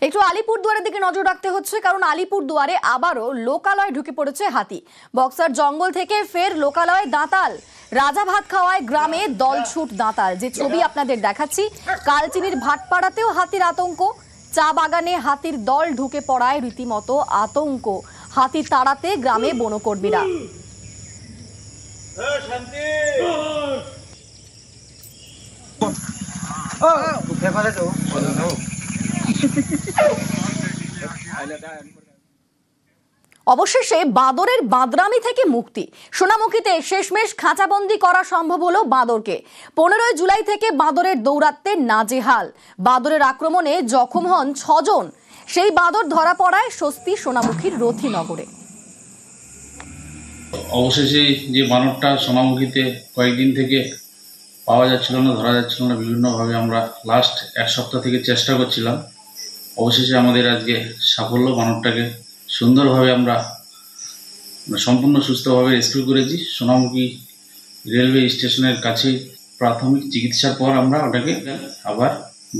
একটু আলিপুরদুয়ারের দিকে নজর রাখতে হচ্ছে, কারণ আলিপুরদুয়ারে আবারও লোকালয়ে ঢুকে পড়েছে হাতি। বক্সার জঙ্গল থেকে ফের লোকালয়ে দাঁতাল। রাজা ভাত খাওয়ায় গ্রামে দলছুট দাঁতাল, যে ছবি আপনাদের দেখাচ্ছি। কালচিনির ভাটপাড়াতেও হাতির আতঙ্ক। চা বাগানে হাতির দল ঢুকে পড়ায় রীতিমতো আতঙ্ক। হাতি তাড়াতে গ্রামে বনকর্মীরা। অবশেষে বাঁদরের বাঁদরামি থেকে মুক্তি। সোনামুখীতে শেষমেশ খাঁচাবন্দি করা সম্ভব হলো বাঁদরকে। 15 জুলাই থেকে বাঁদরের দৌরাত্মে নাজেহাল। বাঁদরের আক্রমণে জখম হন 6 জন। সেই বাঁদর ধরা পড়ায় স্বস্তি সোনামুখীর রথীনগরে। অবশেষে যে বানরটা সোনামুখীতে কয়েকদিন থেকে পাওয়া যাচ্ছিল না, ধরা যাচ্ছিল না, বিভিন্নভাবে আমরা লাস্ট 1 সপ্তাহ থেকে চেষ্টা করছিলাম। অবশেষে আমাদের আজকে সাফল্য। বানরটাকে সুন্দরভাবে আমরা সম্পূর্ণ সুস্থভাবে রেস্কিউ করেছি। সোনামুখী রেলওয়ে স্টেশনের কাছে প্রাথমিক চিকিৎসার পর আমরা ওটাকে আবার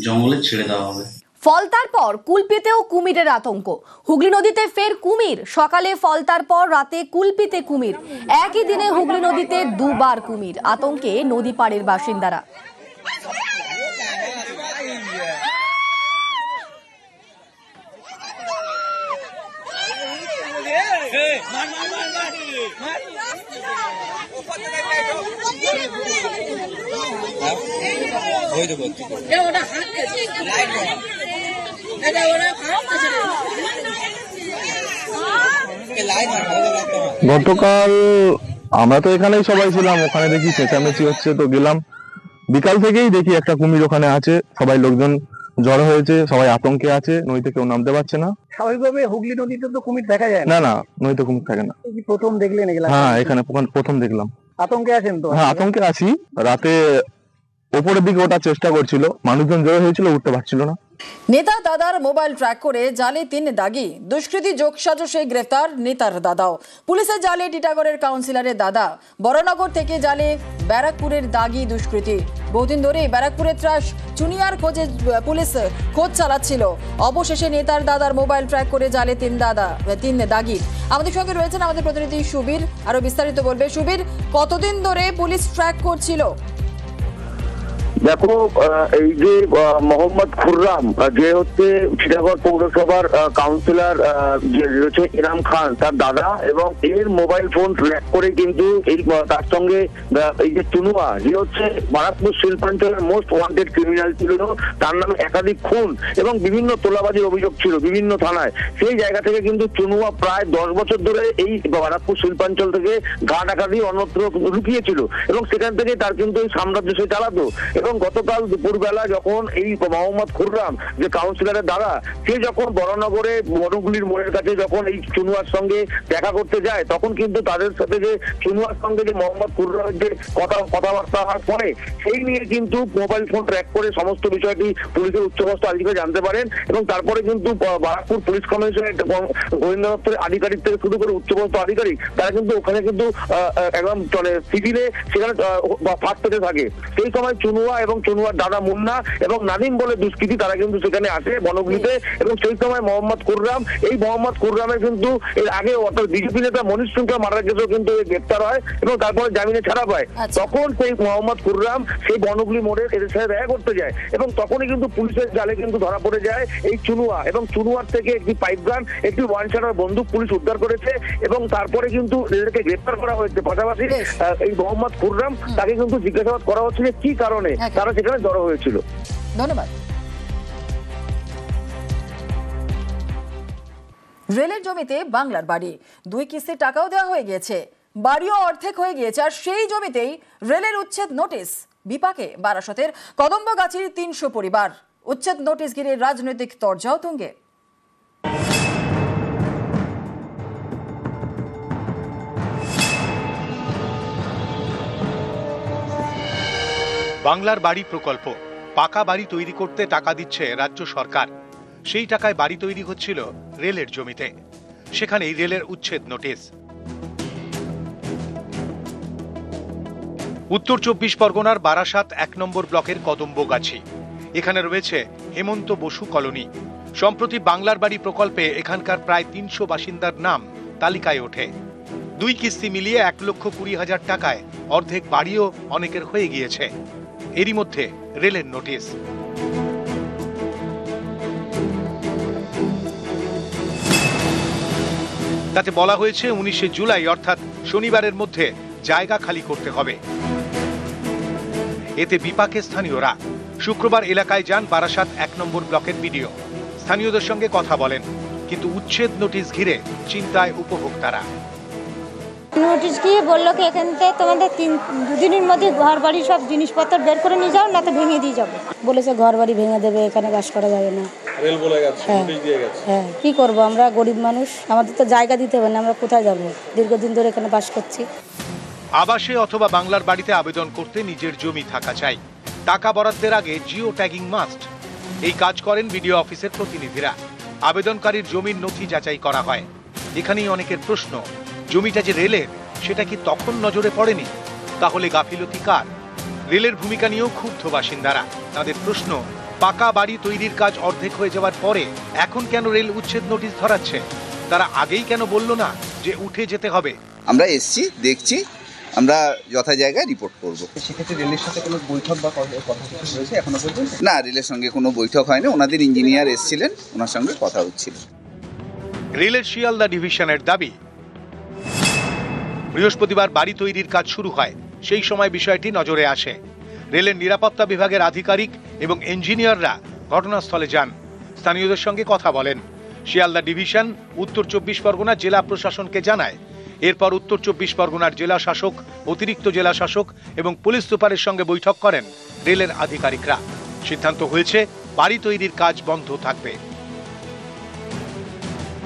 জঙ্গলে ছেড়ে দেওয়া হবে। ফলতার পর কুলপিতেও কুমিরের আতঙ্ক। হুগলি নদীতে ফের কুমির। সকালে ফলতার পর রাতে কুলপিতে কুমির। একই দিনে হুগলি নদীতে 2 বার কুমির। আতঙ্কে নদী পাড়ের বাসিন্দারা। গতকাল আমরা তো এখানেই সবাই ছিলাম, ওখানে দেখি চেঁচামেচি হচ্ছে, তো গেলাম। বিকাল থেকেই দেখি একটা কুমির ওখানে আছে, সবাই লোকজন জড়ো হয়েছে, সবাই আতঙ্কে আছে, নদীতে কেউ নামতে পারছে না। স্বাভাবিকভাবে হুগলি নদীতে তো কুমির দেখা যায় না, না নদীতে কুমির থাকে না। প্রথম দেখলেন এগুলা? হ্যাঁ, এখানে প্রথম দেখলাম। আতঙ্কে আছেন তো? হ্যাঁ, আতঙ্কে আছি। রাতে ওপরের দিকে ওঠার চেষ্টা করছিল, মানুষজন জড়ো হয়েছিল, উঠতে পারছিল না। নেতা দাদার মোবাইল ট্র্যাক করে জালে 3 দাগি। দুষ্কৃতী যোগসাজশে গ্রেফতার নেতার দাদাও। পুলিশের জালে টিটাগড়ের কাউন্সিলরের দাদা। বড়নগর থেকে জালে ব্যারাকপুরের দাগি দুষ্কৃতী। বহুদিন ধরে ব্যারাকপুরের ত্রাস চুনিয়ার খোঁজে পুলিশ খোঁজ চালাচ্ছিল। অবশেষে নেতার দাদার মোবাইল ট্র্যাক করে জালে 3 দাগি। আমাদের সঙ্গে রয়েছেন আমাদের প্রতিনিধি সুবীর, আরো বিস্তারিত বলবে। সুবীর, কতদিন ধরে পুলিশ ট্র্যাক করছিল? দেখো, এই যে মোহাম্মদ খুররাম, যে হচ্ছে টিটাগড় পৌরসভার কাউন্সিলর যে রয়েছে ইনাম খান, তার দাদা, এবং এর মোবাইল ফোন ট্র্যাক করে কিন্তু এই তার সঙ্গে এই যে চুনুয়া, যে হচ্ছে বারাকপুর শিল্পাঞ্চলের মোস্ট ওয়ান্টেড ক্রিমিনাল ছিল, তার নামে একাধিক খুন এবং বিভিন্ন তোলাবাজির অভিযোগ ছিল বিভিন্ন থানায়। সেই জায়গা থেকে কিন্তু চুনুয়া প্রায় 10 বছর ধরে এই বারাকপুর শিল্পাঞ্চল থেকে গা ডাকাতি অন্যত্র লুকিয়েছিল এবং সেখান থেকে তার কিন্তু এই সাম্রাজ্য সে চালাতো। এবং গতকাল দুপুরবেলা যখন এই মোহাম্মদ খুররাম, যে কাউন্সিলরের দাদা, সে যখন বড়নগরে বনগুলির মোড়ের কাছে যখন এই চুনুয়ার সঙ্গে দেখা করতে যায়, তখন কিন্তু তাদের সাথে যে চুনুয়ার সঙ্গে যে মোহাম্মদ খুররামের যে কথাবার্তা হওয়ার পরে সেই নিয়ে কিন্তু মোবাইল ফোন ট্র্যাক করে সমস্ত বিষয়টি পুলিশের উচ্চপদস্থ আধিকারিক জানতে পারেন। এবং তারপরে কিন্তু বারাকপুর পুলিশ কমিশনের গোয়েন্দা দপ্তরের আধিকারিক থেকে শুরু করে উচ্চপদস্থ আধিকারিক, তারা কিন্তু ওখানে কিন্তু একদম সিভিলে সেখানে ফাঁস পেতে থাকে। সেই সময় চুনুয়া এবং চুনুয়ার দাদা মুন্না এবং নাদিম বলে দুষ্কৃতী, তারা কিন্তু সেখানে আসে বনগুলিতে। এবং সেই সময় মোহাম্মদ খুররাম, এই মোহাম্মদ খুররামের কিন্তু এর আগে অর্থাৎ বিজেপি নেতা মনীষ সিংকে মারার ক্ষেত্রেও কিন্তু গ্রেপ্তার হয় এবং তারপরে জামিনে ছাড়া পায়। তখন সেই মোহাম্মদ খুররাম সেই বনগুলি মোড়ে এদের সাথে দেখা করতে যায় এবং তখনই কিন্তু পুলিশের জালে কিন্তু ধরা পড়ে যায় এই চুনুয়া। এবং চুনুয়ার থেকে একটি পাইপ গান, একটি 1 শটার বন্দুক পুলিশ উদ্ধার করেছে এবং তারপরে কিন্তু এদেরকে গ্রেপ্তার করা হয়েছে। পাশাপাশি এই মোহাম্মদ খুররাম, তাকে কিন্তু জিজ্ঞাসাবাদ করা হচ্ছে যে কি কারণে তারা সেখানে জড়ো হয়েছিল। ধন্যবাদ। রেলের জমিতে বাংলার বাড়ি, 2 কিস্তির টাকাও দেওয়া হয়ে গিয়েছে, বাড়িও অর্ধেক হয়ে গিয়েছে, আর সেই জমিতেই রেলের উচ্ছেদ নোটিশ। বিপাকে বারাসতের কদম্বগাছির 300 পরিবার। উচ্ছেদ নোটিশ ঘিরে রাজনৈতিক তরজাও তুঙ্গে। বাংলার বাড়ি প্রকল্প, পাকা বাড়ি তৈরি করতে টাকা দিচ্ছে রাজ্য সরকার। সেই টাকায় বাড়ি তৈরি হচ্ছিল রেলের জমিতে, সেখানেই রেলের উচ্ছেদ নোটিশ। উত্তর 24 পরগনার বারাসাত 1 নম্বর ব্লকের কদম্বগাছি। এখানে রয়েছে হেমন্ত বসু কলোনি। সম্প্রতি বাংলার বাড়ি প্রকল্পে এখানকার প্রায় 300 বাসিন্দার নাম তালিকায় ওঠে। 2 কিস্তি মিলিয়ে 1,20,000 টাকায় অর্ধেক বাড়িও অনেকের হয়ে গিয়েছে। এরই মধ্যে রেলের নোটিশ। তাতে বলা হয়েছে 19শে জুলাই অর্থাৎ শনিবারের মধ্যে জায়গা খালি করতে হবে। এতে বিপাকে স্থানীয়রা। শুক্রবার এলাকায় যান বারাসাত 1 নম্বর ব্লকের বিডিও। স্থানীয়দের সঙ্গে কথা বলেন, কিন্তু উচ্ছেদ নোটিশ ঘিরে চিন্তায় উপভোক্তারা। নোটিশ দিয়ে বললো কি এখান থেকে তোমাদের 2 দিনের মধ্যে ঘর বাড়ি সব জিনিসপত্র বের করে নিয়ে যাও, না তো ভেঙে দিয়ে যাবো। বলেছে ঘর বাড়ি ভেঙে দেবে, এখানে বাস করা যাবে না। রেল বলে গেছে, নোটিশ দিয়ে গেছে। হ্যাঁ, কি করবো, আমরা গরিব মানুষ, আমাদের তো জায়গা দিতে হবে না, আমরা কোথায় যাবো? দীর্ঘদিন ধরে এখানে বাস করছি। আবাসে অথবা বাংলার বাড়িতে আবেদন করতে নিজের জমি থাকা চাই। টাকা বরাদ্দের আগে জিও ট্যাগিং মাস্ট। এই কাজ করেন বিডিও অফিসের প্রতিনিধিরা। আবেদনকারীর জমির নথি যাচাই করা হয়। এখানেই অনেকের প্রশ্ন, জমিটা যে রেলের সেটা কি তখন নজরে পড়েনি? তাহলে গাফিলতি কার? রেলের ভূমিকা নিয়েও ক্ষুব্ধ বাসিন্দারা। তাদের প্রশ্ন, পাকা বাড়ি তৈরির কাজ অর্ধেক হয়ে যাওয়ার পরে এখন কেন রেল উচ্ছেদ নোটিশ ধরাচ্ছে? তারা আগেই কেন বলল না যে উঠে যেতে হবে? আমরা এসছি, দেখছি, আমরা যথা জায়গায় রিপোর্ট করব। সেক্ষেত্রে রেলের সাথে কোনো বৈঠক বা কথা হয়েছে এখনো পর্যন্ত? না, রেলের সঙ্গে কোনো বৈঠক হয়নি। ওনাদের ইঞ্জিনিয়ার এসেছিলেন, ওনার সঙ্গে কথা হচ্ছিল। রেলের শিয়ালদা ডিভিশনের দাবি, বৃহস্পতিবার বাড়ি তৈরির কাজ শুরু হয়। সেই সময় বিষয়টি নজরে আসে। রেলের নিরাপত্তা বিভাগের আধিকারিক এবং ইঞ্জিনিয়াররা ঘটনাস্থলে যান, স্থানীয়দের সঙ্গে কথা বলেন। শিয়ালদা ডিভিশন উত্তর 24 পরগনা জেলা প্রশাসনকে জানায়। এরপর উত্তর 24 পরগনার জেলা শাসক, অতিরিক্ত জেলা শাসক এবং পুলিশ সুপারের সঙ্গে বৈঠক করেন রেলের আধিকারিকরা। সিদ্ধান্ত হয়েছে বাড়ি তৈরির কাজ বন্ধ থাকবে।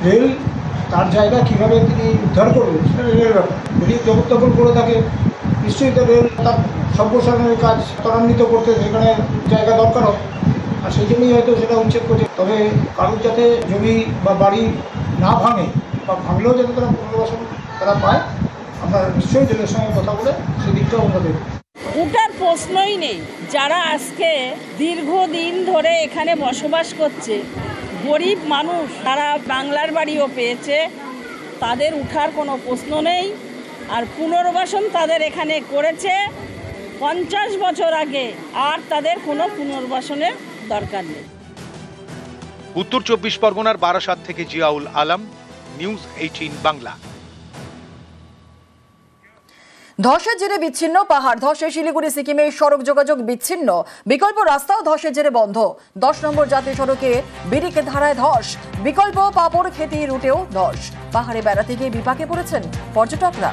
রেল তার জায়গা কিভাবে তিনি উদ্ধার করবেন সেটা রেলের ব্যাপার। যদি জবরদখল করে থাকে, নিশ্চয়ই তো রেল তার সম্প্রসারণের কাজ ত্বরান্বিত করতে সেখানে জায়গা দরকার হয়, আর সেই জন্যই হয়তো সেটা উচ্ছেদ করছে। তবে কারোর যাতে জমি বা বাড়ি না ভাঙে, বা ভাঙলেও যাতে তারা পুনর্বাসন তারা পায়, আমরা নিশ্চয়ই রেলের সঙ্গে কথা বলে সেদিকটাও আমরা দেখব। ওটার প্রশ্নই নেই। যারা আজকে দীর্ঘদিন ধরে এখানে বসবাস করছে, গরিব মানুষ, তারা বাংলার বাড়িও পেয়েছে, তাদের উঠার কোনো প্রশ্ন নেই। আর পুনর্বাসন তাদের এখানে করেছে 50 বছর আগে, আর তাদের কোনো পুনর্বাসনের দরকার নেই। উত্তর 24 পরগনার বারাসাত থেকে জিয়াউল আলম, নিউজ 18 বাংলা। ধসের জেরে বিচ্ছিন্ন পাহাড়। ধসে শিলিগুড়ি সিকিমের সড়ক যোগাযোগ বিচ্ছিন্ন। বিকল্প রাস্তাও ধসের জেরে বন্ধ। 10 নম্বর জাতীয় সড়কে বিরিকে ধারায় ধস। বিকল্প পাপড় খেতি রুটেও ধস। পাহাড়ে বেড়াতে গিয়ে বিপাকে পড়েছেন পর্যটকরা।